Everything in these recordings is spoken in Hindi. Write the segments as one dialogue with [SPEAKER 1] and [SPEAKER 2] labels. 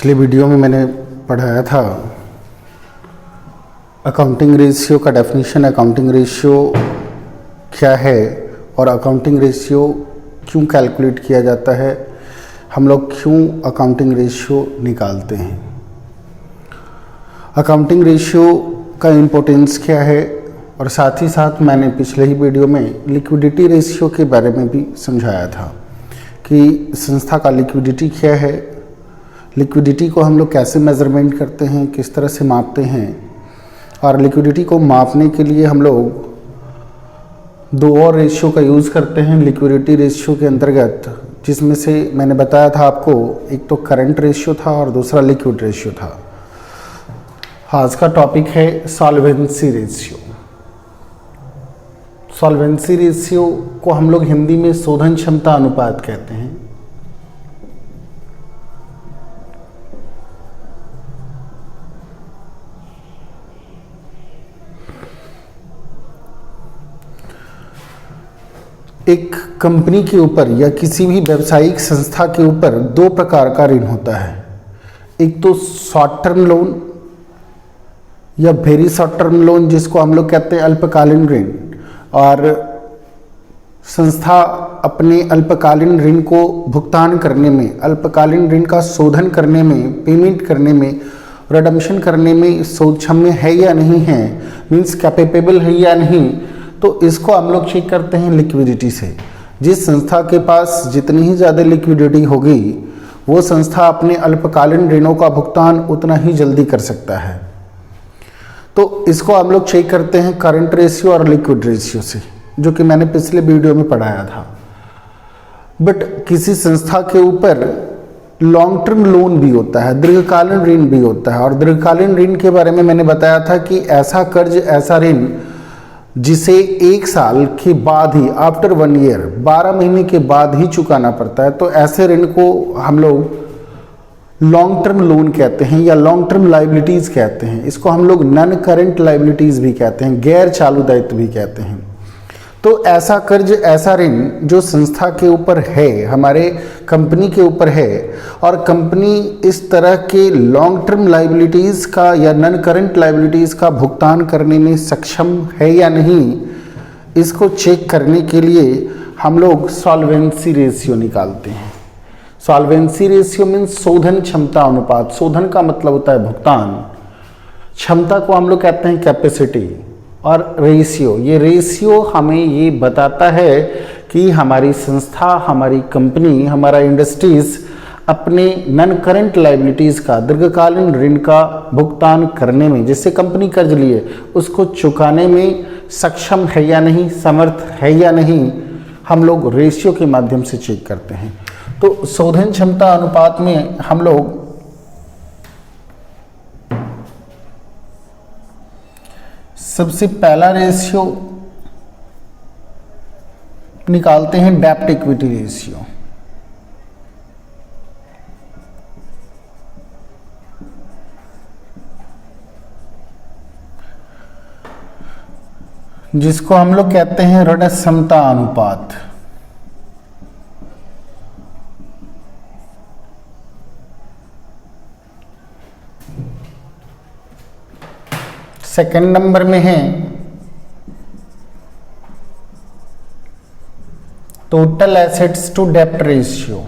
[SPEAKER 1] पिछले वीडियो में मैंने पढ़ाया था अकाउंटिंग रेशियो का डेफिनेशन, अकाउंटिंग रेशियो क्या है और अकाउंटिंग रेशियो क्यों कैलकुलेट किया जाता है, हम लोग क्यों अकाउंटिंग रेशियो निकालते हैं, अकाउंटिंग रेशियो का इम्पोर्टेंस क्या है, और साथ ही साथ मैंने पिछले ही वीडियो में लिक्विडिटी रेशियो के बारे में भी समझाया था कि संस्था का लिक्विडिटी क्या है, लिक्विडिटी को हम लोग कैसे मेज़रमेंट करते हैं, किस तरह से मापते हैं, और लिक्विडिटी को मापने के लिए हम लोग दो और रेशियो का यूज़ करते हैं लिक्विडिटी रेशियो के अंतर्गत, जिसमें से मैंने बताया था आपको, एक तो करंट रेशियो था और दूसरा लिक्विड रेशियो था। आज का टॉपिक है सॉल्वेंसी रेशियो। सॉल्वेंसी रेशियो को हम लोग हिंदी में शोधन क्षमता अनुपात कहते हैं। एक कंपनी के ऊपर या किसी भी व्यावसायिक संस्था के ऊपर दो प्रकार का ऋण होता है। एक तो शॉर्ट टर्म लोन या वेरी शॉर्ट टर्म लोन, जिसको हम लोग कहते हैं अल्पकालीन ऋण, और संस्था अपने अल्पकालीन ऋण को भुगतान करने में, अल्पकालीन ऋण का शोधन करने में, पेमेंट करने में, रिडम्पशन करने में सक्षम है या नहीं है, मीन्स कैपेबल है या नहीं, तो इसको हम लोग चेक करते हैं लिक्विडिटी से। जिस संस्था के पास जितनी ही ज़्यादा लिक्विडिटी होगी वो संस्था अपने अल्पकालीन ऋणों का भुगतान उतना ही जल्दी कर सकता है। तो इसको हम लोग चेक करते हैं करंट रेशियो और लिक्विड रेशियो से, जो कि मैंने पिछले वीडियो में पढ़ाया था। बट किसी संस्था के ऊपर लॉन्ग टर्म लोन भी होता है, दीर्घकालीन ऋण भी होता है, और दीर्घकालीन ऋण के बारे में मैंने बताया था कि ऐसा कर्ज, ऐसा ऋण जिसे 1 साल के बाद ही, आफ्टर 1 ईयर, 12 महीने के बाद ही चुकाना पड़ता है, तो ऐसे ऋण को हम लोग लॉन्ग टर्म लोन कहते हैं या लॉन्ग टर्म लाइबिलिटीज कहते हैं। इसको हम लोग नॉन करंट लाइबिलिटीज भी कहते हैं, गैर चालू दायित्व भी कहते हैं। तो ऐसा कर्ज, ऐसा ऋण जो संस्था के ऊपर है, हमारे कंपनी के ऊपर है, और कंपनी इस तरह के लॉन्ग टर्म लाइबिलिटीज का या नॉन करंट लाइबिलिटीज का भुगतान करने में सक्षम है या नहीं, इसको चेक करने के लिए हम लोग सॉल्वेंसी रेशियो निकालते हैं। सॉल्वेंसी रेशियो मीन्स शोधन क्षमता अनुपात। शोधन का मतलब होता है भुगतान, क्षमता को हम लोग कहते हैं कैपेसिटी, और रेशियो, ये रेशियो हमें ये बताता है कि हमारी संस्था, हमारी कंपनी, हमारा इंडस्ट्रीज अपने नॉन करंट लाइबिलिटीज का, दीर्घकालीन ऋण का भुगतान करने में, जिससे कंपनी कर्ज लिए उसको चुकाने में सक्षम है या नहीं, समर्थ है या नहीं, हम लोग रेशियो के माध्यम से चेक करते हैं। तो शोधन क्षमता अनुपात में हम लोग सबसे पहला रेशियो निकालते हैं डेब्ट इक्विटी रेशियो। जिसको हम लोग कहते हैं ऋण क्षमता अनुपात। सेकंड नंबर में है टोटल एसेट्स टू डेब्ट रेशियो।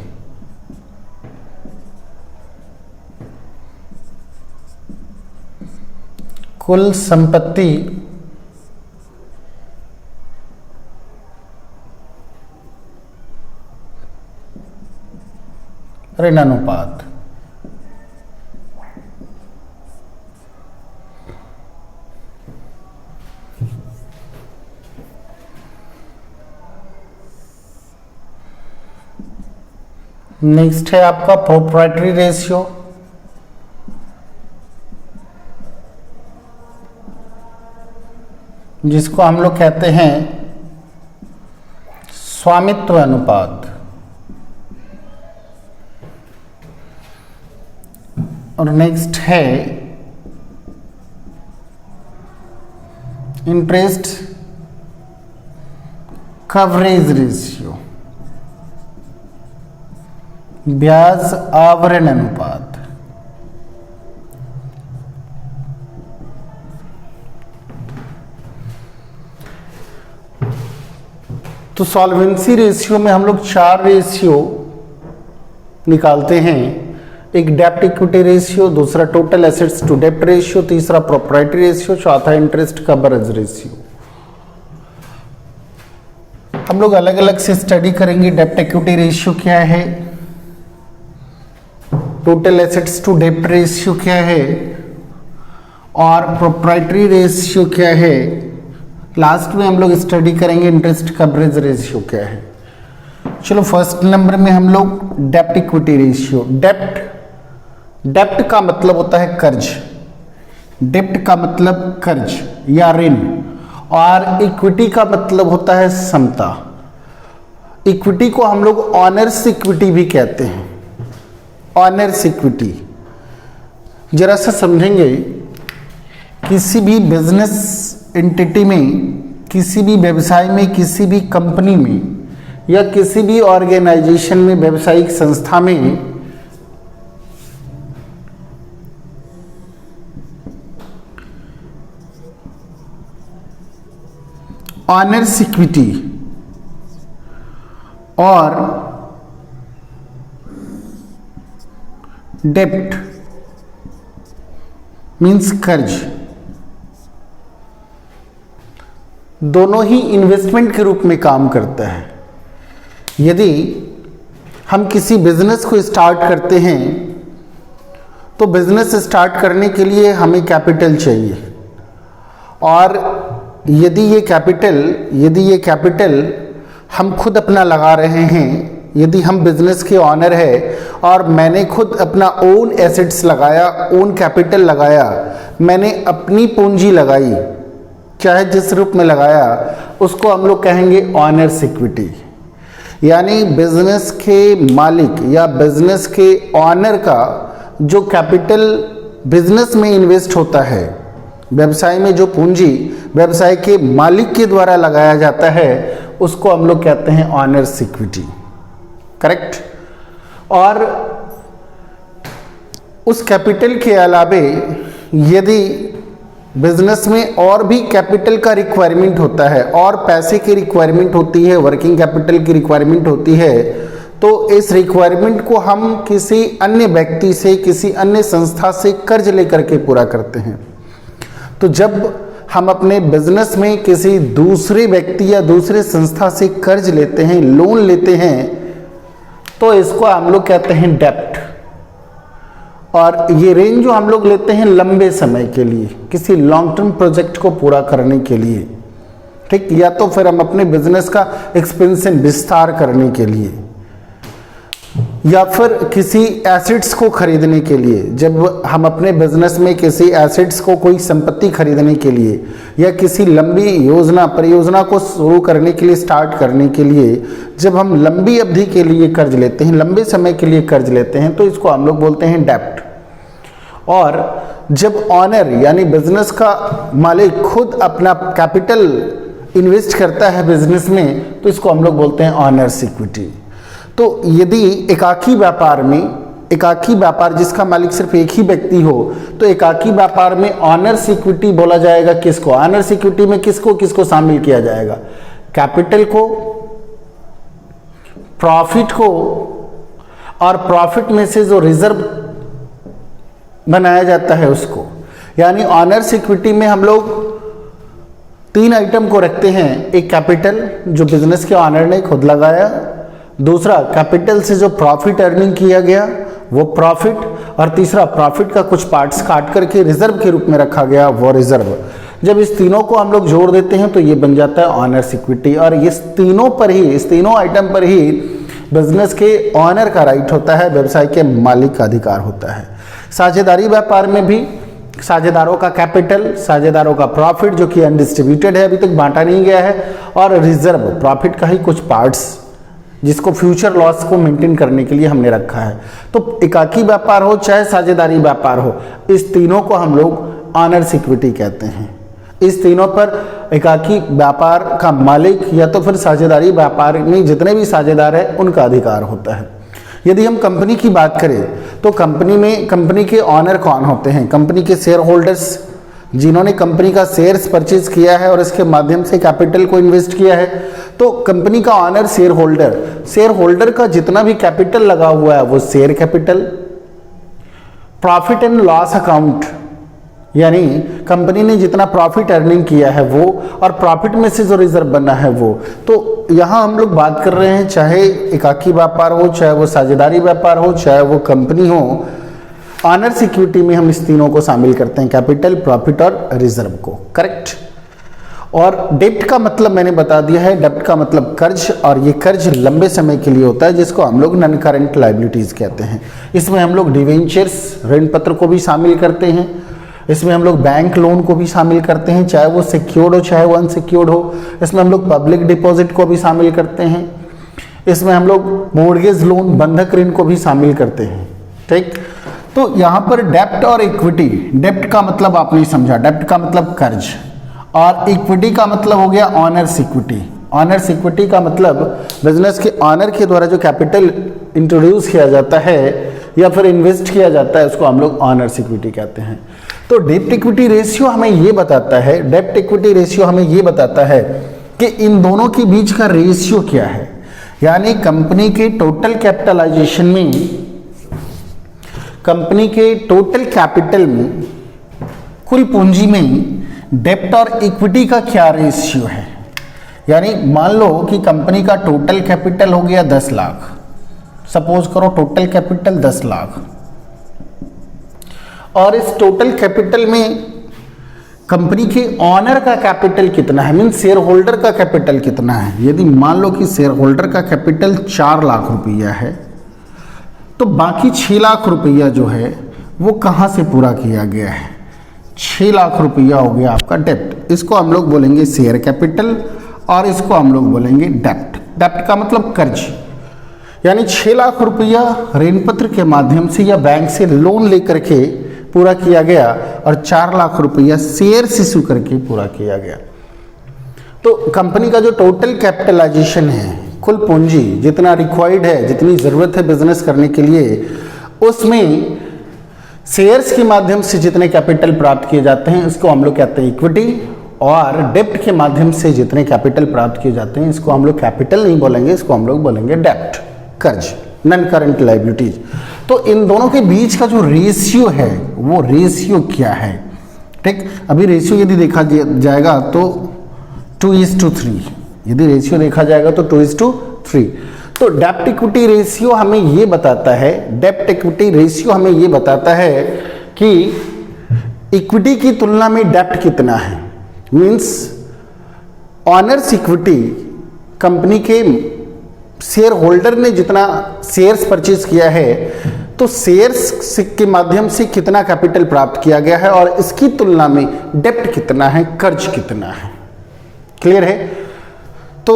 [SPEAKER 1] कुल संपत्ति ऋण अनुपात। नेक्स्ट है आपका प्रोप्राइटरी रेशियो। जिसको हम लोग कहते हैं स्वामित्व अनुपात। और नेक्स्ट है इंटरेस्ट कवरेज रेशियो, ब्याज आवरण अनुपात। तो सॉल्वेंसी रेशियो में हम लोग 4 रेशियो निकालते हैं। एक डेब्ट इक्विटी रेशियो, दूसरा टोटल एसेट्स टू डेब्ट रेशियो, तीसरा प्रोप्राइटरी रेशियो, चौथा इंटरेस्ट कवरेज रेशियो। हम लोग अलग अलग से स्टडी करेंगे। डेब्ट इक्विटी रेशियो क्या है, टोटल एसेट्स टू डेब्ट रेशियो क्या है और प्रोप्राइटरी रेशियो क्या है। लास्ट में हम लोग स्टडी करेंगे इंटरेस्ट कवरेज रेशियो क्या है। चलो फर्स्ट नंबर में हम लोग डेब्ट इक्विटी रेशियो। डेब्ट का मतलब होता है कर्ज, डेब्ट का मतलब कर्ज या ऋण, और इक्विटी का मतलब होता है समता। इक्विटी को हम लोग ऑनर्स इक्विटी भी कहते हैं। ऑनर्स इक्विटी जरा सा समझेंगे। किसी भी बिजनेस एंटिटी में, किसी भी व्यवसाय में, किसी भी कंपनी में या किसी भी ऑर्गेनाइजेशन में, व्यावसायिक संस्था में ऑनर्स इक्विटी और डेब्ट मीन्स कर्ज, दोनों ही इन्वेस्टमेंट के रूप में काम करता है। यदि हम किसी बिजनेस को स्टार्ट करते हैं तो बिजनेस स्टार्ट करने के लिए हमें कैपिटल चाहिए, और यदि ये कैपिटल हम खुद अपना लगा रहे हैं, यदि हम बिजनेस के ऑनर है और मैंने खुद अपना ओन एसेट्स लगाया, ओन कैपिटल लगाया, मैंने अपनी पूंजी लगाई, चाहे जिस रूप में लगाया, उसको हम लोग कहेंगे ऑनर्स इक्विटी। यानी बिजनेस के मालिक या बिजनेस के ऑनर का जो कैपिटल बिजनेस में इन्वेस्ट होता है, व्यवसाय में जो पूंजी व्यवसाय के मालिक के द्वारा लगाया जाता है, उसको हम लोग कहते हैं ऑनर्स इक्विटी। करेक्ट। और उस कैपिटल के अलावे यदि बिजनेस में और भी कैपिटल का रिक्वायरमेंट होता है और पैसे की रिक्वायरमेंट होती है, वर्किंग कैपिटल की रिक्वायरमेंट होती है, तो इस रिक्वायरमेंट को हम किसी अन्य व्यक्ति से, किसी अन्य संस्था से कर्ज लेकर के पूरा करते हैं। तो जब हम अपने बिजनेस में किसी दूसरे व्यक्ति या दूसरे संस्था से कर्ज लेते हैं, लोन लेते हैं, तो इसको हम लोग कहते हैं डेब्ट। और ये ऋण जो हम लोग लेते हैं लंबे समय के लिए, किसी लॉन्ग टर्म प्रोजेक्ट को पूरा करने के लिए, ठीक, या तो फिर हम अपने बिजनेस का एक्सपेंशन विस्तार करने के लिए, या फिर किसी एसेट्स को खरीदने के लिए। जब हम अपने बिजनेस में किसी एसेट्स को, कोई संपत्ति खरीदने के लिए, या किसी लंबी योजना, परियोजना को शुरू करने के लिए, स्टार्ट करने के लिए, जब हम लंबी अवधि के लिए कर्ज लेते हैं, लंबे समय के लिए कर्ज लेते हैं, तो इसको हम लोग बोलते हैं डेब्ट। और जब ऑनर यानी बिजनेस का मालिक खुद अपना कैपिटल इन्वेस्ट करता है बिजनेस में, तो इसको हम लोग बोलते हैं ऑनर्स इक्विटी। तो यदि एकाकी व्यापार जिसका मालिक सिर्फ एक ही व्यक्ति हो, तो एकाकी व्यापार में ऑनर्स इक्विटी बोला जाएगा। किसको? ऑनर्स इक्विटी में किसको किसको शामिल किया जाएगा? कैपिटल को, प्रॉफिट को, और प्रॉफिट में से जो रिजर्व बनाया जाता है उसको। यानी ऑनर्स इक्विटी में हम लोग 3 आइटम को रखते हैं। एक कैपिटल जो बिजनेस के ऑनर ने खुद लगाया, दूसरा कैपिटल से जो प्रॉफिट अर्निंग किया गया वो प्रॉफिट, और तीसरा प्रॉफिट का कुछ पार्ट्स काट करके रिजर्व के रूप में रखा गया वो रिजर्व। जब इस तीनों को हम लोग जोड़ देते हैं तो ये बन जाता है ऑनर्स इक्विटी। और इस तीनों आइटम पर ही बिजनेस के ऑनर का राइट होता है, व्यवसाय के मालिक का अधिकार होता है। साझेदारी व्यापार में भी साझेदारों का कैपिटल, साझेदारों का प्रॉफिट जो कि अनडिस्ट्रीब्यूटेड है, अभी तक बांटा नहीं गया है, और रिजर्व प्रॉफिट का ही कुछ पार्ट्स जिसको फ्यूचर लॉस को मेंटेन करने के लिए हमने रखा है। तो एकाकी व्यापार हो चाहे साझेदारी व्यापार हो, इस तीनों को हम लोग ऑनर्स इक्विटी कहते हैं। इस तीनों पर एकाकी व्यापार का मालिक या तो फिर साझेदारी व्यापार में जितने भी साझेदार हैं उनका अधिकार होता है। यदि हम कंपनी की बात करें तो कंपनी के ऑनर कौन होते हैं? कंपनी के शेयर होल्डर्स जिन्होंने कंपनी का शेयर्स परचेज किया है और इसके माध्यम से कैपिटल को इन्वेस्ट किया है। तो कंपनी का owner shareholder, shareholder का जितना भी कैपिटल लगा हुआ है वो share capital. Profit and loss account, यानी कंपनी ने जितना प्रॉफिट अर्निंग किया है वो, और प्रॉफिट में से जो रिजर्व बना है वो। तो यहाँ हम लोग बात कर रहे हैं, चाहे एकाकी व्यापार हो, चाहे वो साझेदारी व्यापार हो, चाहे वो कंपनी हो, ऑनर्स इक्विटी में हम इस तीनों को शामिल करते हैं, कैपिटल, प्रॉफिट और रिजर्व को। करेक्ट। और डेप्ट का मतलब मैंने बता दिया है, डेप्ट का मतलब कर्ज, और ये कर्ज लंबे समय के लिए होता है जिसको हम लोग नॉन करंट लायबिलिटीज कहते हैं। इसमें हम लोग डिवेंचर्स, ऋण पत्र को भी शामिल करते हैं, इसमें हम लोग बैंक लोन को भी शामिल करते हैं, चाहे वो सिक्योर्ड हो चाहे वो अनसिक्योर्ड हो। इसमें हम लोग पब्लिक डिपॉजिट को भी शामिल करते हैं, इसमें हम लोग मॉर्गेज लोन, बंधक ऋण को भी शामिल करते हैं। ठीक। तो यहाँ पर डेप्ट और इक्विटी, डेप्ट का मतलब आपने समझा, डेप्ट का मतलब कर्ज, और इक्विटी का मतलब हो गया ऑनर्स इक्विटी। ऑनर्स इक्विटी का मतलब बिजनेस के ऑनर के द्वारा जो कैपिटल इंट्रोड्यूस किया जाता है या फिर इन्वेस्ट किया जाता है उसको हम लोग ऑनर्स इक्विटी कहते हैं। तो डेप्ट इक्विटी रेशियो हमें ये बताता है, डेप्ट इक्विटी रेशियो हमें ये बताता है कि इन दोनों के बीच का रेशियो क्या है। यानी कंपनी के टोटल कैपिटलाइजेशन में, कंपनी के टोटल कैपिटल में, कुल पूंजी में डेप्ट और इक्विटी का क्या रेशियो है। यानी मान लो कि कंपनी का टोटल कैपिटल हो गया 10 लाख, सपोज करो टोटल कैपिटल 10 लाख, और इस टोटल कैपिटल में कंपनी के ऑनर का कैपिटल कितना है, मीन शेयर होल्डर का कैपिटल कितना है। यदि मान लो कि शेयर होल्डर का कैपिटल 4 लाख रुपया है, तो बाकी 6 लाख रुपया जो है वो कहाँ से पूरा किया गया है। 6 लाख रुपया हो गया आपका डेप्ट, इसको हम लोग बोलेंगे शेयर कैपिटल और इसको हम लोग बोलेंगे डेप्ट। डेप्ट का मतलब कर्ज, यानी 6 लाख रुपया ऋण पत्र के माध्यम से या बैंक से लोन लेकर के पूरा किया गया और 4 लाख रुपया शेयर इशू करके पूरा किया गया। तो कंपनी का जो टोटल कैपिटलाइजेशन है, कुल पूंजी जितना रिक्वायर्ड है, जितनी ज़रूरत है बिजनेस करने के लिए, उसमें शेयर्स के माध्यम से जितने कैपिटल प्राप्त किए जाते हैं इसको हम लोग कहते हैं इक्विटी, और डेप्ट के माध्यम से जितने कैपिटल प्राप्त किए जाते हैं इसको हम लोग कैपिटल नहीं बोलेंगे, इसको हम लोग बोलेंगे डेप्ट, कर्ज, नॉन करंट लायबिलिटीज। तो इन दोनों के बीच का जो रेशियो है वो रेशियो क्या है। ठीक। अभी रेशियो यदि देखा जाएगा तो 2:3, यदि रेशियो देखा जाएगा तो 2:3। तो डेप्ट इक्विटी रेशियो हमें ये बताता है, डेप्ट इक्विटी रेशियो हमें ये बताता है कि इक्विटी की तुलना में डेप्ट कितना है। मीन्स ऑनर्स इक्विटी, कंपनी के शेयर होल्डर ने जितना शेयर्स परचेज किया है तो शेयर्स के माध्यम से कितना कैपिटल प्राप्त किया गया है, और इसकी तुलना में डेप्ट कितना है, कर्ज कितना है। क्लियर है। तो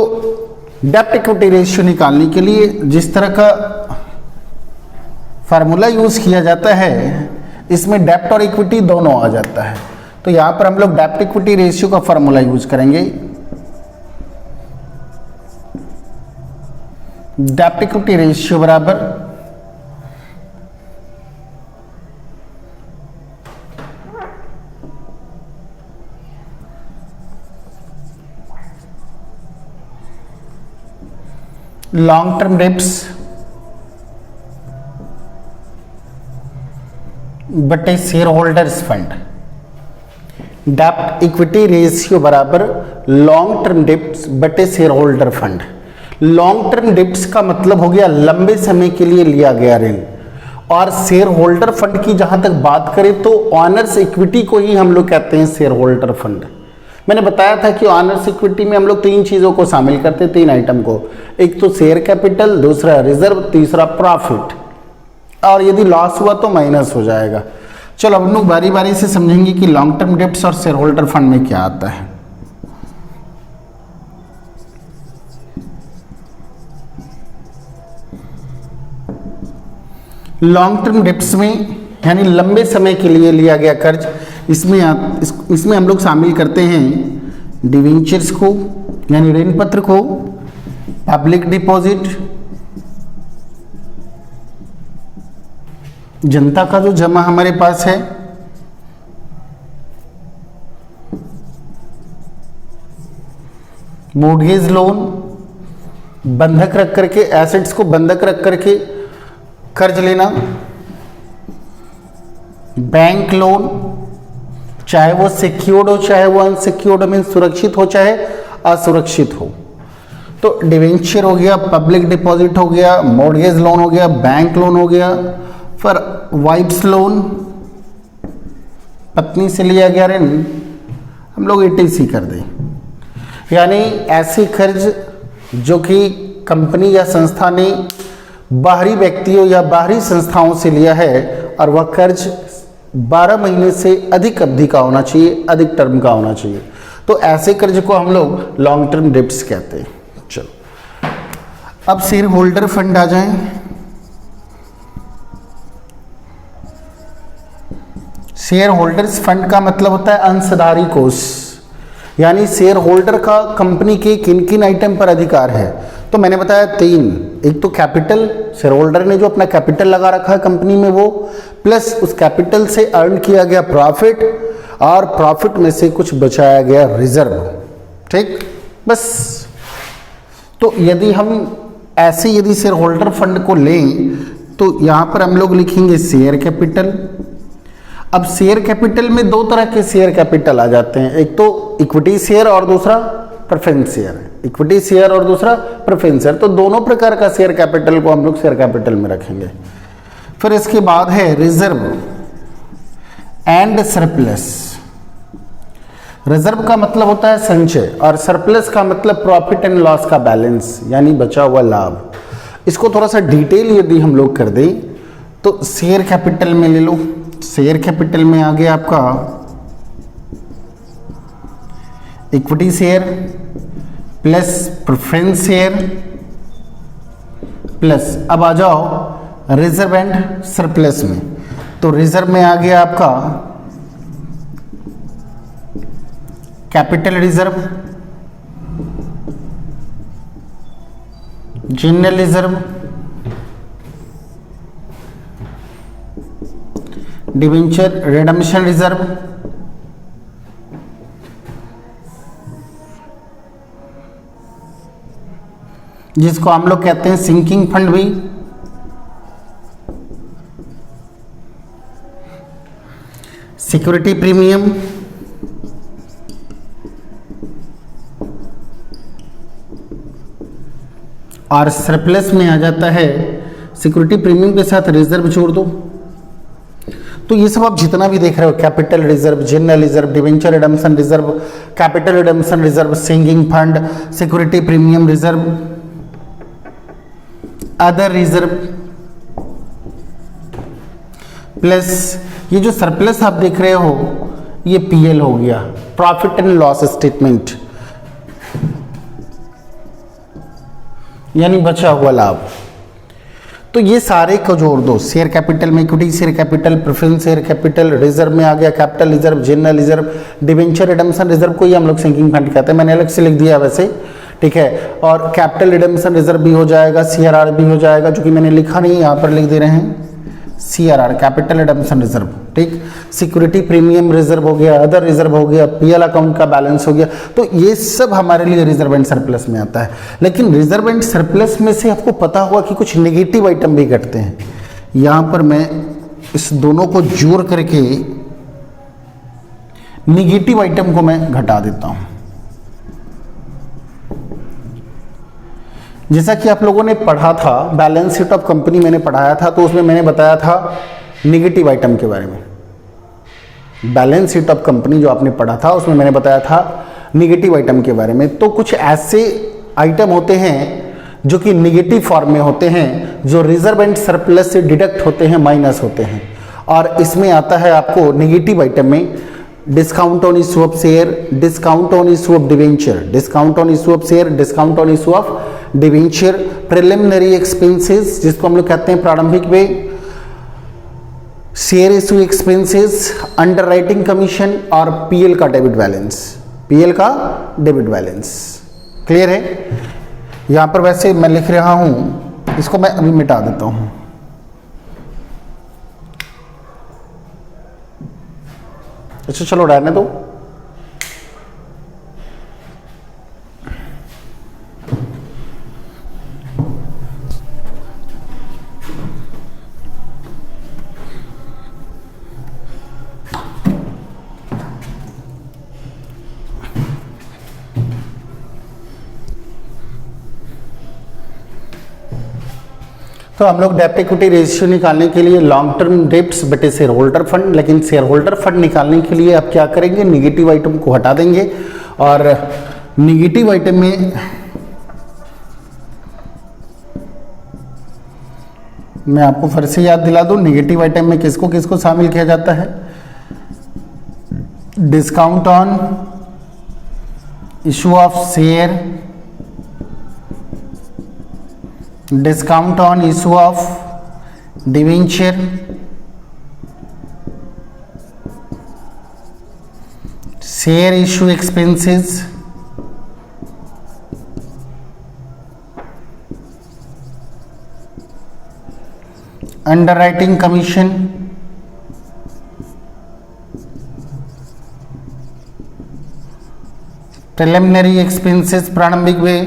[SPEAKER 1] डेप्ट इक्विटी रेशियो निकालने के लिए जिस तरह का फार्मूला यूज किया जाता है, इसमें डेप्ट और इक्विटी दोनों आ जाता है। तो यहां पर हम लोग डेप्ट इक्विटी रेशियो का फार्मूला यूज करेंगे। डेप्ट इक्विटी रेशियो बराबर लॉन्ग टर्म डेप्ट्स बटे शेयर होल्डर्स फंड। डेप्ट इक्विटी रेशियो बराबर लॉन्ग टर्म डेप्ट्स बटे share holder fund. Long term debts का मतलब हो गया लंबे समय के लिए लिया गया ऋण, और शेयर होल्डर फंड की जहां तक बात करें तो ऑनर्स इक्विटी को ही हम लोग कहते हैं शेयर होल्डर फंड। मैंने बताया था कि ऑनर्स इक्विटी में हम लोग 3 चीज़ों को शामिल करते हैं, 3 आइटम को, एक तो शेयर कैपिटल, दूसरा रिजर्व, तीसरा प्रॉफिट, और यदि लॉस हुआ तो माइनस हो जाएगा। चलो हम लोग बारी बारी से समझेंगे कि लॉन्ग टर्म डेप्ट्स और शेयर होल्डर फंड में क्या आता है। लॉन्ग टर्म डेप्ट्स में यानी लंबे समय के लिए लिया गया कर्ज, इसमें हम लोग शामिल करते हैं डिवेंचर्स को यानी ऋण पत्र को, पब्लिक डिपॉजिट, जनता का जो जमा हमारे पास है, मॉर्गेज लोन, बंधक रख करके, एसेट्स को बंधक रख करके कर्ज लेना, बैंक लोन, चाहे वो सिक्योर्ड हो चाहे वो अनसिक्योर्ड मीन सुरक्षित हो चाहे असुरक्षित हो। तो डिवेंचर हो गया, पब्लिक डिपॉजिट हो गया, मॉर्गेज लोन हो गया, बैंक लोन हो गया, फिर वाइफ्स लोन, पत्नी से लिया गया ऋण हम लोग ETC कर दें। यानी ऐसे कर्ज जो कि कंपनी या संस्था ने बाहरी व्यक्तियों या बाहरी संस्थाओं से लिया है और वह कर्ज 12 महीने से अधिक अवधि का होना चाहिए, अधिक टर्म का होना चाहिए। तो ऐसे कर्ज को हम लोग लॉन्ग टर्म डेब्ट्स कहते हैं। चलो अब शेयर होल्डर फंड आ जाएं। शेयर होल्डर्स फंड का मतलब होता है अंशधारी कोष, यानी शेयर होल्डर का कंपनी के किन किन आइटम पर अधिकार है। तो मैंने बताया 3, एक तो कैपिटल, शेयर होल्डर ने जो अपना कैपिटल लगा रखा है कंपनी में वो, प्लस उस कैपिटल से अर्न किया गया प्रॉफिट और प्रॉफिट में से कुछ बचाया गया रिजर्व। ठीक, बस। तो यदि हम ऐसे यदि शेयर होल्डर फंड को लें तो यहां पर हम लोग लिखेंगे शेयर कैपिटल। अब शेयर कैपिटल में 2 तरह के शेयर कैपिटल आ जाते हैं, एक तो इक्विटी शेयर और दूसरा प्रेफरेंस शेयर। इक्विटी शेयर और दूसरा प्रेफरेंस शेयर, तो दोनों प्रकार का शेयर कैपिटल को हम लोग शेयर कैपिटल में रखेंगे। फिर इसके बाद है रिजर्व एंड सरप्लस। रिजर्व का मतलब होता है संचय और सरप्लस का मतलब प्रॉफिट एंड लॉस का बैलेंस, यानी बचा हुआ लाभ। इसको थोड़ा सा डिटेल यदि हम लोग कर दें तो शेयर कैपिटल में ले लो। शेयर कैपिटल में आ गया आपका equity share plus preference share plus, अब आ जाओ रिजर्व एंड सरप्लस में। तो रिजर्व में आ गया आपका capital reserve, general reserve, debenture redemption reserve, जिसको हम लोग कहते हैं सिंकिंग फंड भी, सिक्योरिटी प्रीमियम, और सरप्लस में आ जाता है सिक्योरिटी प्रीमियम के साथ रिजर्व जोड़ दो। तो ये सब आप जितना भी देख रहे हो, capital reserve, general reserve, debenture redemption reserve, capital redemption reserve, sinking fund, security premium reserve, other reserve, plus ये जो सरप्लस आप देख रहे हो ये PL हो गया, प्रॉफिट एंड लॉस स्टेटमेंट, यानी बचा हुआ लाभ। तो ये सारे को जोड़ दो, शेयर कैपिटल में equity share capital, preference share capital, reserve में आ गया capital reserve, general reserve, debenture redemption reserve को ही हम लोग सिंकिंग फंड कहते हैं, मैंने अलग से लिख दिया वैसे, ठीक है। और कैपिटल रिडम्पशन रिजर्व भी हो जाएगा, CRR भी हो जाएगा, जो कि मैंने लिखा नहीं, यहाँ पर लिख दे रहे हैं CRR, कैपिटल रिडम्पशन रिजर्व, ठीक। सिक्योरिटी प्रीमियम रिजर्व हो गया, अदर रिजर्व हो गया, PL अकाउंट का बैलेंस हो गया। तो ये सब हमारे लिए रिजर्व एंड सरप्लस में आता है। लेकिन रिजर्व एंड सरप्लस में से आपको पता होगा कि कुछ नेगेटिव आइटम भी घटते हैं। यहाँ पर मैं इस दोनों को जोड़ करके नेगेटिव आइटम को मैं घटा देता हूँ। जैसा कि आप लोगों ने पढ़ा था, बैलेंस शीट ऑफ कंपनी मैंने पढ़ाया था, तो उसमें मैंने बताया था नेगेटिव आइटम के बारे में। बैलेंस शीट ऑफ कंपनी जो आपने पढ़ा था उसमें मैंने बताया था नेगेटिव आइटम के बारे में। तो कुछ ऐसे आइटम होते हैं जो कि नेगेटिव फॉर्म में होते हैं, जो रिजर्व एंड सरप्लस से डिडक्ट होते हैं, माइनस होते हैं। और इसमें आता है आपको नेगेटिव आइटम में discount on issue of share, discount on issue of debenture, discount on issue of share, discount on issue of debenture, preliminary expenses जिसको हम लोग कहते हैं प्रारंभिक व्यय, share issue expenses, underwriting commission और PL का डेबिट बैलेंस, PL का डेबिट बैलेंस। क्लियर है? यहां पर वैसे मैं लिख रहा हूं, इसको मैं अभी मिटा देता हूं। अच्छा चलो रहने दो। तो हम लोग डेब्ट इक्विटी रेशियो निकालने के लिए लॉन्ग टर्म डेब्ट्स बटे शेयर होल्डर फंड, लेकिन शेयर होल्डर फंड निकालने के लिए आप क्या करेंगे, निगेटिव आइटम को हटा देंगे। और निगेटिव आइटम में मैं आपको फिर से याद दिला दूं, निगेटिव आइटम में किसको किसको शामिल किया जाता है, discount on issue of share, discount on issue of debenture, share issue expenses, underwriting commission, preliminary expenses प्रारंभिक व्यय,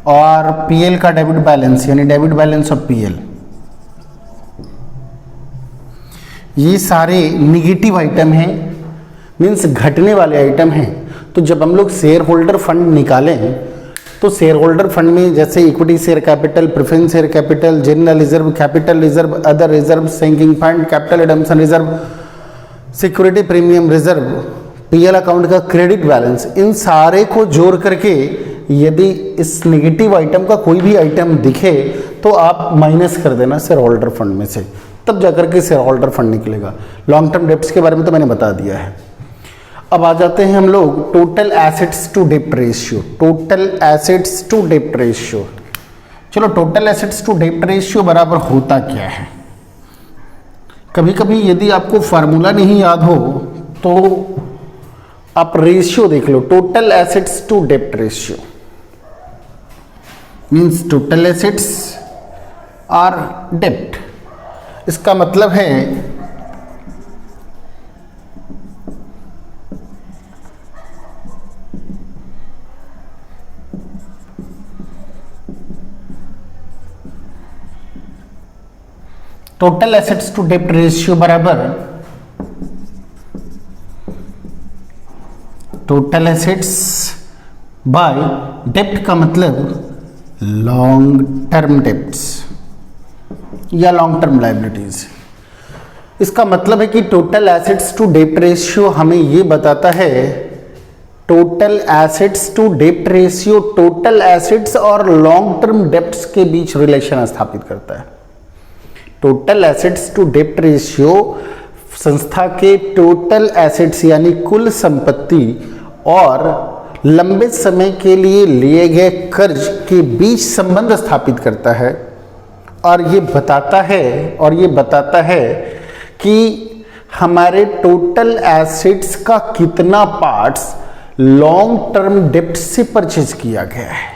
[SPEAKER 1] और पीएल का डेबिट बैलेंस यानी डेबिट बैलेंस ऑफ पीएल। ये सारे निगेटिव आइटम हैं, मीन्स घटने वाले आइटम हैं। तो जब हम लोग शेयर होल्डर फंड निकालें तो शेयर होल्डर फंड में जैसे equity share capital, preference share capital, general reserve, capital reserve, other reserve, sinking fund, capital redemption reserve, security premium reserve, PL account का क्रेडिट बैलेंस, इन सारे को जोड़ करके यदि इस नेगेटिव आइटम का कोई भी आइटम दिखे तो आप माइनस कर देना शेयर होल्डर फंड में से, तब जाकर के शेयर होल्डर फंड निकलेगा। लॉन्ग टर्म डेब्ट्स के बारे में तो मैंने बता दिया है। अब आ जाते हैं हम लोग टोटल एसेट्स टू डेब्ट रेशियो। टोटल एसेट्स टू डेब्ट रेशियो, चलो टोटल एसेट्स टू डेब्ट रेशियो बराबर होता क्या है। कभी कभी यदि आपको फार्मूला नहीं याद हो तो आप रेशियो देख लो, टोटल एसेट्स टू डेब्ट रेशियो मीन्स टोटल एसेट्स और डेब्ट। इसका मतलब है टोटल एसेट्स टू डेब्ट रेशियो बराबर टोटल एसेट्स बाय डेब्ट का मतलब लॉन्ग टर्म डेब्ट्स या लॉन्ग टर्म लायबिलिटीज। इसका मतलब है कि टोटल एसेट्स टू डेब्ट रेशियो हमें ये बताता है, टोटल एसेट्स टू डेब्ट रेशियो टोटल एसेट्स और लॉन्ग टर्म डेब्ट्स के बीच रिलेशन स्थापित करता है। टोटल एसेट्स टू डेब्ट रेशियो संस्था के टोटल एसेट्स यानी कुल संपत्ति और लंबे समय के लिए लिए गए कर्ज के बीच संबंध स्थापित करता है और ये बताता है कि हमारे टोटल एसेट्स का कितना पार्ट्स लॉन्ग टर्म डेब्ट से परचेज किया गया है।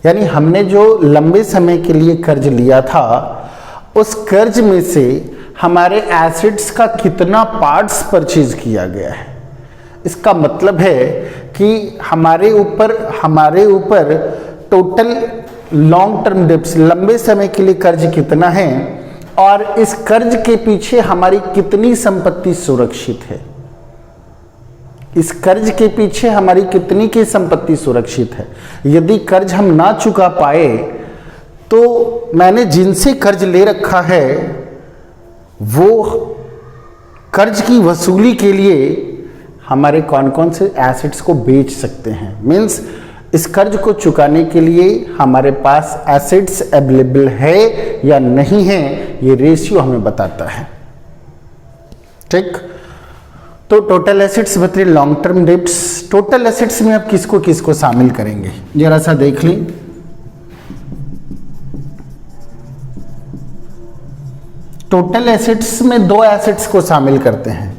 [SPEAKER 1] यानी हमने जो लंबे समय के लिए कर्ज लिया था उस कर्ज में से हमारे एसेट्स का कितना पार्ट्स परचेज किया गया है। इसका मतलब है कि हमारे ऊपर टोटल लॉन्ग टर्म डेब्ट्स लंबे समय के लिए कर्ज कितना है और इस कर्ज के पीछे हमारी कितनी संपत्ति सुरक्षित है। इस कर्ज के पीछे हमारी कितनी की संपत्ति सुरक्षित है। यदि कर्ज हम ना चुका पाए तो मैंने जिनसे कर्ज ले रखा है वो कर्ज की वसूली के लिए हमारे कौन कौन से एसेट्स को बेच सकते हैं। मीन्स इस कर्ज को चुकाने के लिए हमारे पास एसेट्स अवेलेबल है या नहीं है, ये रेशियो हमें बताता है। ठीक, तो टोटल एसेट्स बतले long term debts. Total assets में आप किसको किसको शामिल करेंगे जरा सा देख लें। टोटल एसेट्स में दो एसेट्स को शामिल करते हैं,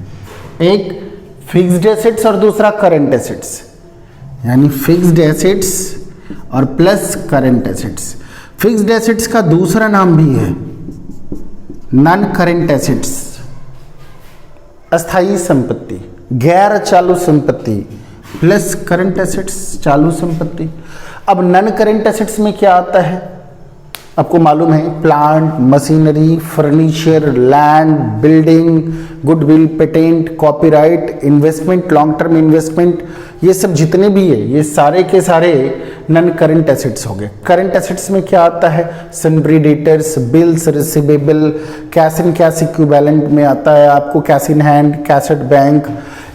[SPEAKER 1] एक फिक्स्ड एसेट्स और दूसरा करंट एसेट्स, यानी फिक्स्ड एसेट्स और plus current assets. Fixed assets का दूसरा नाम भी है नॉन करंट एसेट्स, अस्थायी संपत्ति, गैर चालू संपत्ति, प्लस करंट एसेट्स चालू संपत्ति। अब नॉन करंट एसेट्स में क्या आता है आपको मालूम है, plant, machinery, furniture, land, building, goodwill, patent, copyright, investment, long term investment, ये सब जितने भी है ये सारे के सारे नॉन करंट एसेट्स हो गए। करंट एसेट्स में क्या आता है, sundry debtors, bills receivable, cash in cash equivalent में आता है आपको cash in hand, cash at bank,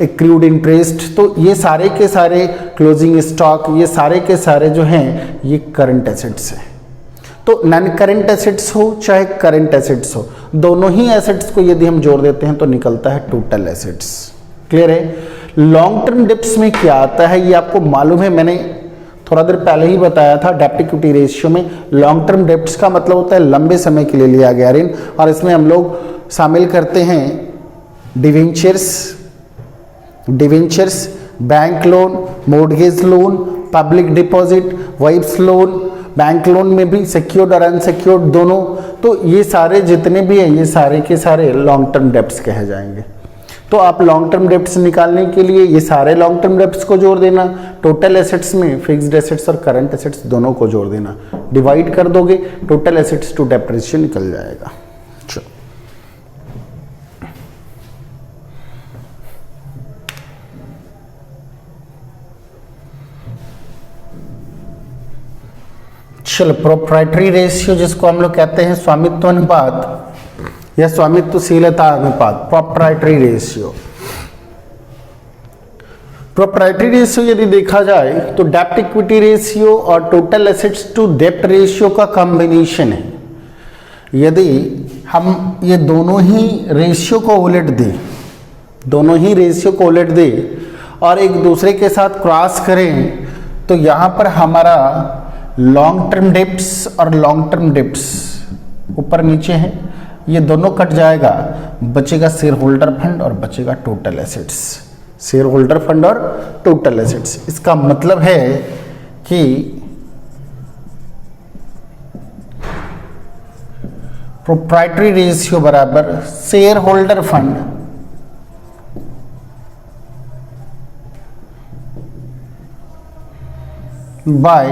[SPEAKER 1] accrued interest. तो ये सारे के सारे, क्लोजिंग स्टॉक, ये सारे के सारे जो हैं ये करंट एसेट्स हैं। तो नॉन करंट एसेट्स हो चाहे करंट एसेट्स हो, दोनों ही एसेट्स को यदि हम जोड़ देते हैं तो निकलता है टोटल एसेट्स। क्लियर है। लॉन्ग टर्म डेब्ट्स में क्या आता है ये आपको मालूम है, मैंने थोड़ा देर पहले ही बताया था। डेब्ट इक्विटी रेशियो में लॉन्ग टर्म डेब्ट्स का मतलब होता है लंबे समय के लिए लिया गया ऋण, और इसमें हम लोग शामिल करते हैं debentures, bank loan, mortgage loan, public deposit, wipes loan. Bank loan में भी सिक्योर्ड और अनसिक्योर्ड दोनों। तो ये सारे जितने भी हैं ये सारे के सारे लॉन्ग टर्म डेब्ट्स कहे जाएंगे। तो आप लॉन्ग टर्म डेब्ट्स निकालने के लिए ये सारे लॉन्ग टर्म डेब्ट्स को जोड़ देना, टोटल एसेट्स में फिक्स्ड एसेट्स और करंट एसेट्स दोनों को जोड़ देना, डिवाइड कर दोगे, टोटल एसेट्स टू डेब्ट रेशियो निकल जाएगा। चलो प्रोप्राइटरी रेशियो जिसको हम लोग कहते हैं स्वामित्व अनुपात या स्वामित्वशीलता अनुपात, प्रोप्राइटरी रेशियो। प्रोप्राइटरी रेशियो यदि देखा जाए तो डेब्ट इक्विटी रेशियो और टोटल एसेट्स टू डेब्ट रेशियो का कॉम्बिनेशन है। यदि हम ये दोनों ही रेशियो को उलट दें और एक दूसरे के साथ क्रॉस करें तो यहाँ पर हमारा लॉन्ग टर्म डेब्ट्स और लॉन्ग टर्म डेब्ट्स ऊपर नीचे हैं, ये दोनों कट जाएगा, बचेगा शेयर होल्डर फंड और बचेगा total assets. Share holder fund और टोटल एसेट्स, इसका मतलब है कि प्रोप्राइटरी रेशियो बराबर share holder fund by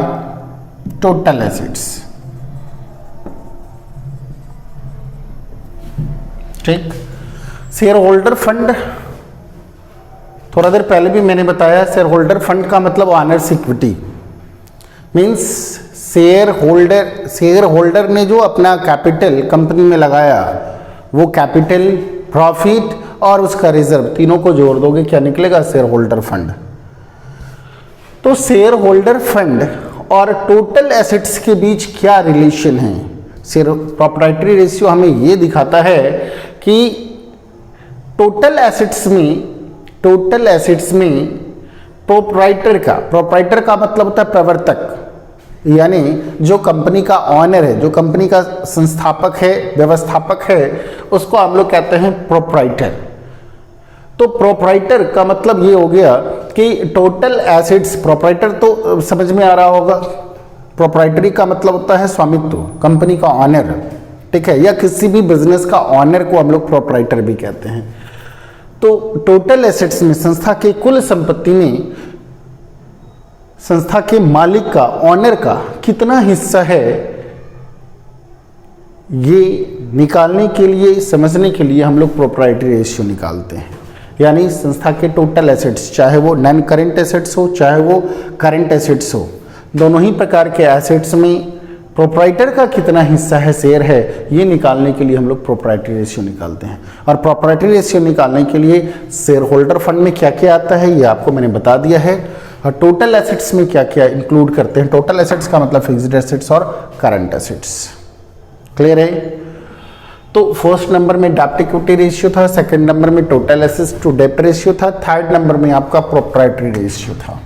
[SPEAKER 1] total assets. ठीक। शेयर होल्डर फंड थोड़ा देर पहले भी मैंने बताया, शेयर होल्डर फंड का मतलब honours equity means share holder ने जो अपना कैपिटल कंपनी में लगाया वो कैपिटल, प्रॉफिट और उसका रिजर्व तीनों को जोड़ दोगे क्या निकलेगा, शेयर होल्डर फंड। तो शेयर होल्डर फंड और टोटल एसेट्स के बीच क्या रिलेशन है। शेयर प्रोप्राइटरी रेशियो हमें ये दिखाता है कि टोटल एसेट्स में प्रोप्राइटर का मतलब होता है प्रवर्तक, यानी जो कंपनी का ऑनर है, जो कंपनी का संस्थापक है, व्यवस्थापक है, उसको हम लोग कहते हैं प्रोप्राइटर। तो प्रोप्राइटर का मतलब ये हो गया कि टोटल एसेट्स, प्रोप्राइटर तो समझ में आ रहा होगा, प्रोप्राइटरी का मतलब होता है स्वामित्व, कंपनी का ऑनर, ठीक है, या किसी भी बिजनेस का ऑनर को हम लोग प्रोप्राइटर भी कहते हैं। तो टोटल एसेट्स में संस्था के कुल संपत्ति में संस्था के मालिक का, ऑनर का कितना हिस्सा है, ये निकालने के लिए, समझने के लिए हम लोग प्रोप्राइटरी रेशियो निकालते हैं। यानी संस्था के टोटल एसेट्स, चाहे वो नॉन करंट एसेट्स हो चाहे वो करंट एसेट्स हो, दोनों ही प्रकार के एसेट्स में प्रोप्राइटर का कितना हिस्सा है, शेयर है, ये निकालने के लिए हम लोग प्रोप्राइटरी रेशियो निकालते हैं। और प्रोप्राइटरी रेशियो निकालने के लिए शेयर होल्डर फंड में क्या क्या आता है ये आपको मैंने बता दिया है, और टोटल एसेट्स में क्या क्या इंक्लूड करते हैं। टोटल एसेट्स का मतलब फिक्स्ड एसेट्स और करंट एसेट्स। क्लियर है। तो फर्स्ट नंबर में डेब्ट इक्विटी रेशियो था, सेकंड नंबर में टोटल एसेट्स टू डेब्ट रेशियो था, थर्ड नंबर में आपका प्रोप्राइटरी रेशियो था,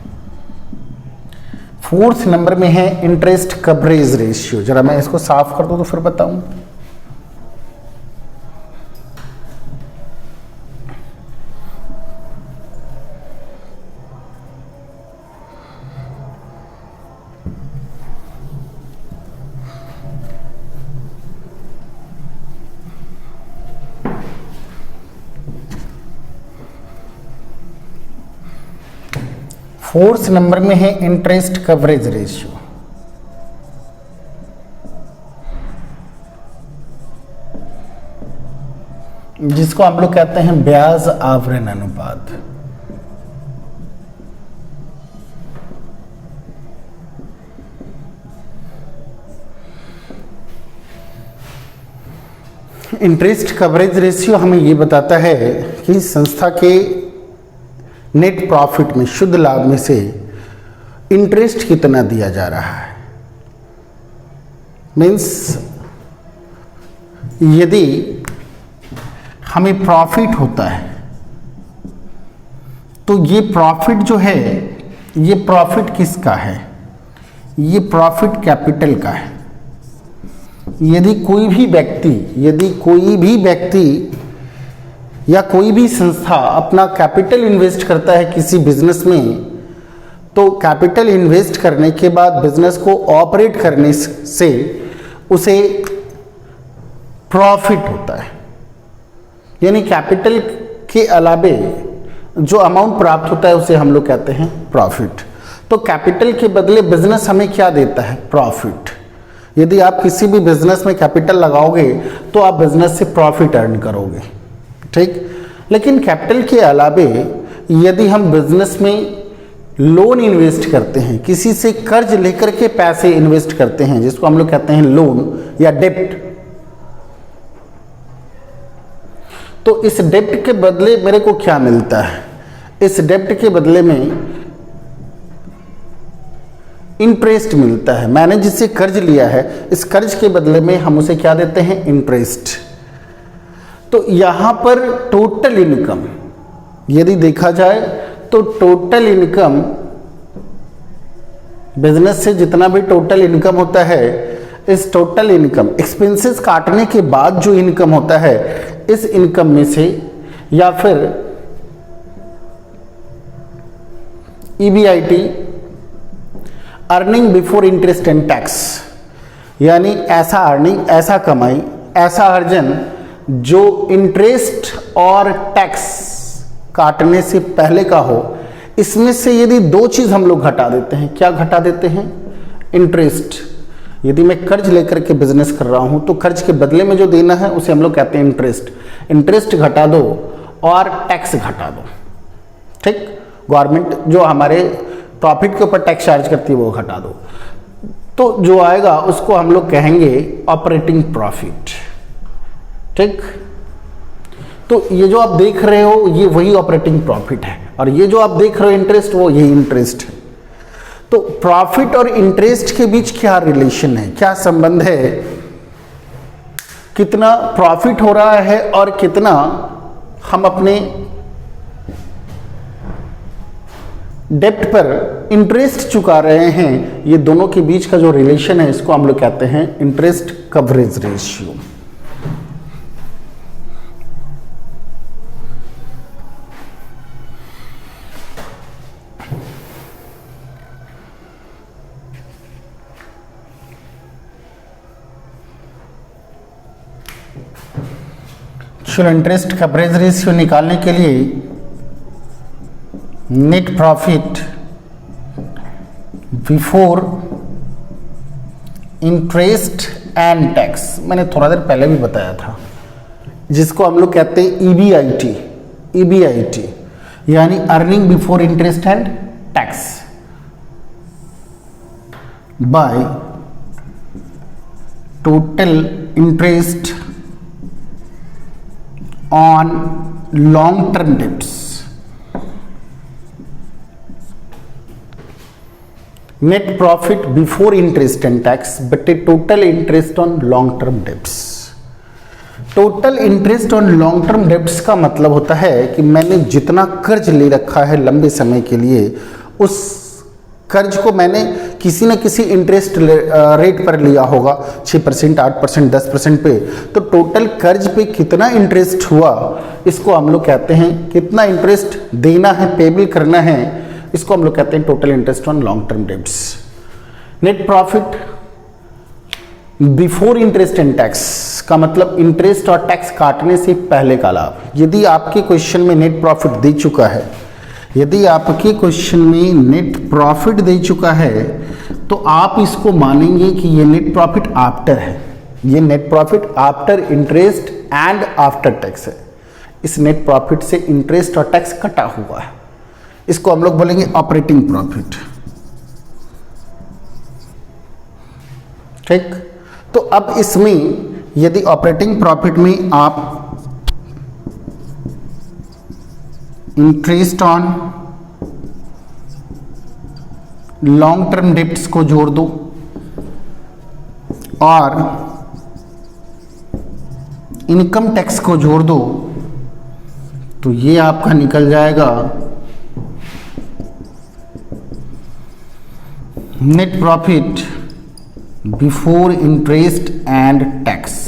[SPEAKER 1] फोर्थ नंबर में है इंटरेस्ट कवरेज रेशियो। जरा मैं इसको साफ कर दूं तो फिर बताऊं। फोर्थ नंबर में है इंटरेस्ट कवरेज रेशियो। जिसको हम लोग कहते हैं ब्याज आवरण अनुपात। इंटरेस्ट कवरेज रेशियो हमें ये बताता है कि संस्था के नेट प्रॉफिट में, शुद्ध लाभ में से इंटरेस्ट कितना दिया जा रहा है। मीन्स यदि हमें प्रॉफिट होता है तो ये प्रॉफिट जो है, ये प्रॉफिट किसका है? ये प्रॉफिट कैपिटल का है। यदि कोई भी व्यक्ति या कोई भी संस्था अपना कैपिटल इन्वेस्ट करता है किसी बिजनेस में, तो कैपिटल इन्वेस्ट करने के बाद बिजनेस को ऑपरेट करने से उसे प्रॉफिट होता है। यानी कैपिटल के अलावे जो अमाउंट प्राप्त होता है उसे हम लोग कहते हैं प्रॉफिट। तो कैपिटल के बदले बिजनेस हमें क्या देता है? प्रॉफिट। यदि आप किसी भी बिजनेस में कैपिटल लगाओगे तो आप बिजनेस से प्रॉफिट अर्न करोगे, ठीक। लेकिन कैपिटल के अलावे यदि हम बिजनेस में लोन इन्वेस्ट करते हैं, किसी से कर्ज लेकर के पैसे इन्वेस्ट करते हैं, जिसको हम लोग कहते हैं लोन या डेब्ट, तो इस डेब्ट के बदले मेरे को क्या मिलता है? इस डेब्ट के बदले में इंटरेस्ट मिलता है। मैंने जिससे कर्ज लिया है, इस कर्ज के बदले में हम उसे क्या देते हैं? इंटरेस्ट। तो यहां पर टोटल इनकम यदि देखा जाए तो टोटल इनकम, बिजनेस से जितना भी टोटल इनकम होता है, इस टोटल इनकम एक्सपेंसेस काटने के बाद जो इनकम होता है, इस इनकम में से या फिर EBIT, earning before interest and tax, यानी ऐसा अर्निंग, ऐसा कमाई, ऐसा अर्जन जो इंटरेस्ट और टैक्स काटने से पहले का हो, इसमें से यदि दो चीज हम लोग घटा देते हैं, क्या घटा देते हैं? इंटरेस्ट। यदि मैं कर्ज लेकर के बिजनेस कर रहा हूं तो कर्ज के बदले में जो देना है उसे हम लोग कहते हैं इंटरेस्ट। इंटरेस्ट घटा दो और टैक्स घटा दो, ठीक। गवर्नमेंट जो हमारे प्रॉफिट के ऊपर टैक्स चार्ज करती है वो घटा दो, तो जो आएगा उसको हम लोग कहेंगे ऑपरेटिंग प्रॉफिट, ठीक। तो ये जो आप देख रहे हो ये वही ऑपरेटिंग प्रॉफिट है, और ये जो आप देख रहे हो इंटरेस्ट, वो यही इंटरेस्ट है। तो प्रॉफिट और इंटरेस्ट के बीच क्या रिलेशन है, क्या संबंध है? कितना प्रॉफिट हो रहा है और कितना हम अपने डेब्ट पर इंटरेस्ट चुका रहे हैं, ये दोनों के बीच का जो रिलेशन है, इसको हम लोग कहते हैं इंटरेस्ट कवरेज रेशियो। चलो, इंटरेस्ट कवरेज रेशियो निकालने के लिए net profit before interest and tax, मैंने थोड़ा देर पहले भी बताया था, जिसको हम लोग कहते हैं EBIT, यानी earning before interest and tax, by total interest on long term debts, net profit before interest and tax but a total interest on long term debts। Total interest on long term debts का मतलब होता है कि मैंने जितना कर्ज ले रखा है लंबे समय के लिए, उस कर्ज को मैंने किसी न किसी इंटरेस्ट रेट पर लिया होगा, 6%, 8%, 10% पे, तो टोटल कर्ज पे कितना इंटरेस्ट हुआ, इसको हम लोग कहते हैं, कितना इंटरेस्ट देना है, पेबल करना है, इसको हम लोग कहते हैं total interest on long term debts. Net profit before interest and tax का मतलब इंटरेस्ट और टैक्स काटने से पहले का लाभ। यदि आपके क्वेश्चन में नेट प्रॉफिट दे चुका है, यदि आपके क्वेश्चन में नेट प्रॉफिट दे चुका है, तो आप इसको मानेंगे कि ये नेट प्रॉफिट आफ्टर है, ये net profit after interest and after tax है। इस नेट प्रॉफिट से इंटरेस्ट और टैक्स कटा हुआ है, इसको हम लोग बोलेंगे ऑपरेटिंग प्रॉफिट, ठीक। तो अब इसमें यदि ऑपरेटिंग प्रॉफिट में आप interest on long term debts को जोड़ दो और इनकम टैक्स को जोड़ दो, तो ये आपका निकल जाएगा net profit before interest and tax.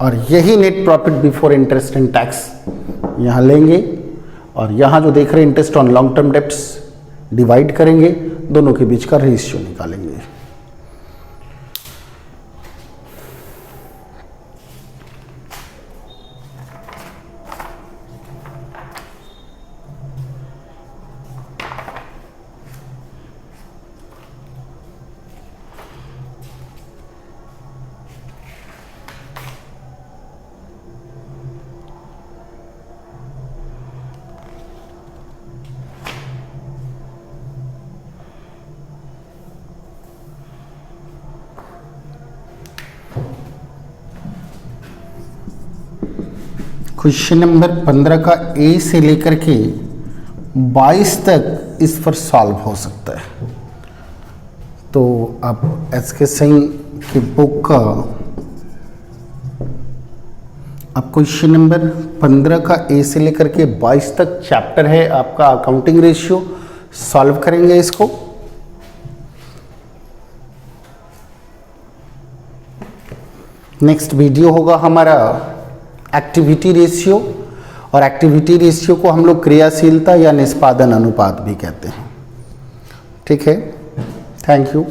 [SPEAKER 1] और यही net profit before interest and tax यहाँ लेंगे और यहाँ जो देख रहे हैं interest on long term debts divide करेंगे, दोनों के बीच का रेशियो निकालेंगे। क्वेश्चन नंबर 15 का ए से लेकर के 22 तक इस पर सॉल्व हो सकता है। तो आप एसके सिंह की बुक का अब क्वेश्चन नंबर 15 का ए से लेकर के 22 तक चैप्टर है आपका अकाउंटिंग रेशियो, सॉल्व करेंगे इसको। नेक्स्ट वीडियो होगा हमारा एक्टिविटी रेशियो, और एक्टिविटी रेशियो को हम लोग क्रियाशीलता या निष्पादन अनुपात भी कहते हैं। ठीक है, थैंक यू।